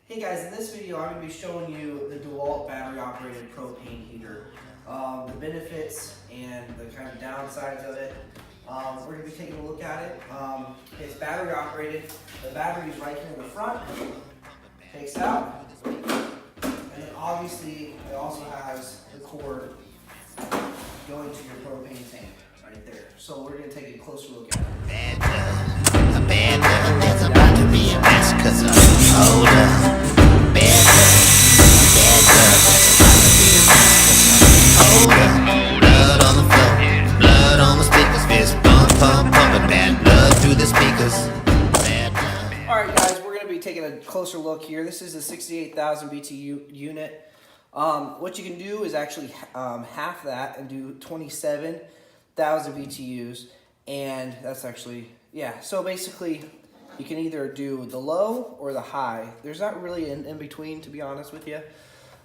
Hey guys, in this video I'm going to be showing you the DeWalt battery operated propane heater. The benefits and the kind of downsides of it. We're going to be taking a look at it. It's battery operated. The battery is right here in the front. Takes out. And then obviously it also has the cord going to your propane tank right there. So we're going to take a closer look at it. Bad love, there's about to be a mess, cause I'm older. Bad love, there's about to be a mess, cause I'm older. Blood on the floor, blood on the speakers, fist bump, pump, pumping bad blood through the speakers. Alright guys, we're going to be taking a closer look here. This is a 68,000 BTU unit. What you can do is actually half that and do 27,000 BTUs, and that's actually, yeah, so basically you can either do the low or the high. There's not really an in between, to be honest with you,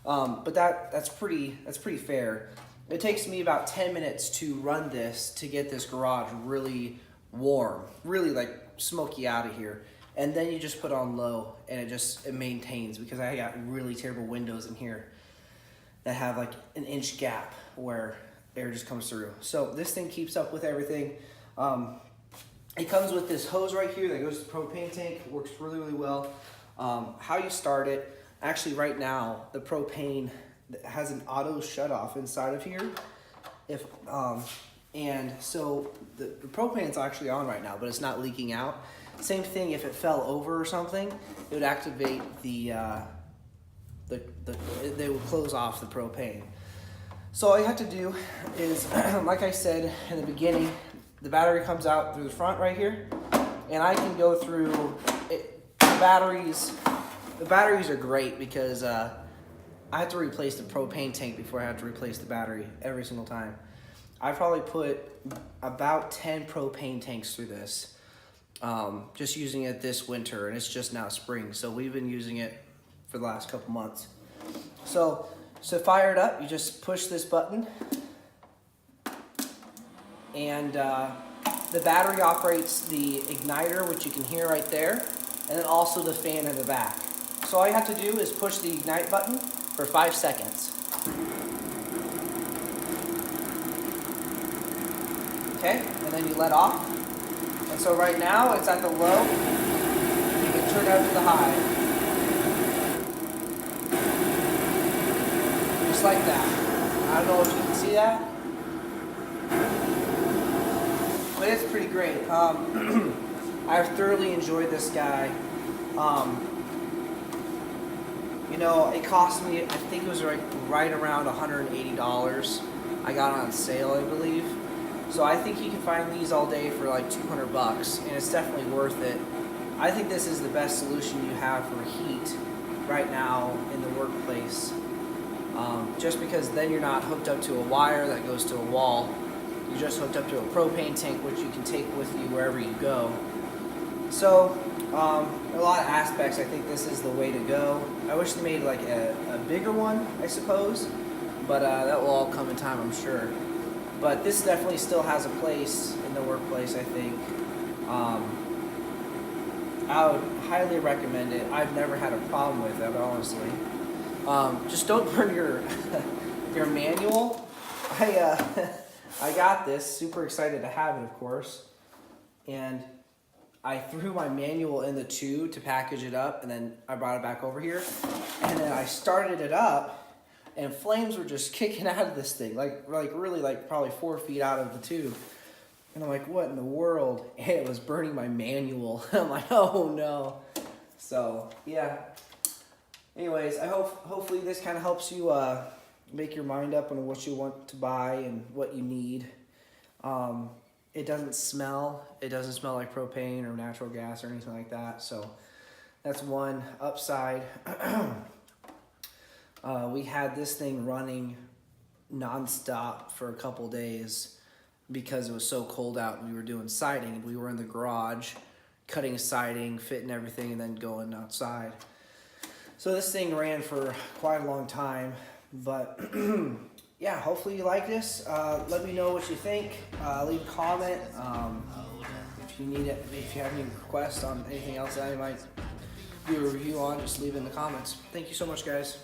but that's pretty fair. It takes me about 10 minutes to run this to get this garage really warm, really like smoky out of here, and then you just put on low and it maintains, because I got really terrible windows in here that have like an inch gap where air just comes through. So this thing keeps up with everything. It comes with this hose right here that goes to the propane tank. It works really, really well. How you start it, actually right now, the propane has an auto shut off inside of here. And so the propane's actually on right now, but it's not leaking out. Same thing, if it fell over or something, it would activate they would close off the propane. So all you have to do is, like I said in the beginning, the battery comes out through the front right here, and I can go through it. The batteries are great because I have to replace the propane tank before I have to replace the battery every single time. I probably put about 10 propane tanks through this, just using it this winter, and it's just now spring, so we've been using it for the last couple months. So fire it up, you just push this button, and the battery operates the igniter, which you can hear right there, and then also the fan in the back. So all you have to do is push the ignite button for 5 seconds. Okay, and then you let off. And so right now it's at the low. You can turn it up to the high. Just like that. I don't know if you can see that, but it's pretty great. I've thoroughly enjoyed this guy. You know, it cost me, I think it was right around $180. I got it on sale, I believe. So I think you can find these all day for like 200 bucks, and it's definitely worth it. I think this is the best solution you have for heat right now in the workplace. Just because then you're not hooked up to a wire that goes to a wall. You're just hooked up to a propane tank, which you can take with you wherever you go. So, a lot of aspects, I think this is the way to go. I wish they made like a bigger one, I suppose, but that will all come in time, I'm sure. But this definitely still has a place in the workplace, I think. I would highly recommend it. I've never had a problem with it, honestly. Just don't burn your manual. I got this, super excited to have it, of course, and I threw my manual in the tube to package it up, and then I brought it back over here, and then I started it up, and flames were just kicking out of this thing, like really, like probably 4 feet out of the tube, and I'm like, what in the world? And it was burning my manual. I'm like, oh no. So yeah. Anyways, hopefully this kind of helps you make your mind up on what you want to buy and what you need. It doesn't smell. It doesn't smell like propane or natural gas or anything like that. So that's one upside. We had this thing running nonstop for a couple days because it was so cold out, and we were doing siding. We were in the garage cutting siding, fitting everything, and then going outside. So this thing ran for quite a long time, but yeah, hopefully you like this. Let me know what you think. Leave a comment if you need it. If you have any requests on anything else that I might do a review on, just leave it in the comments. Thank you so much, guys.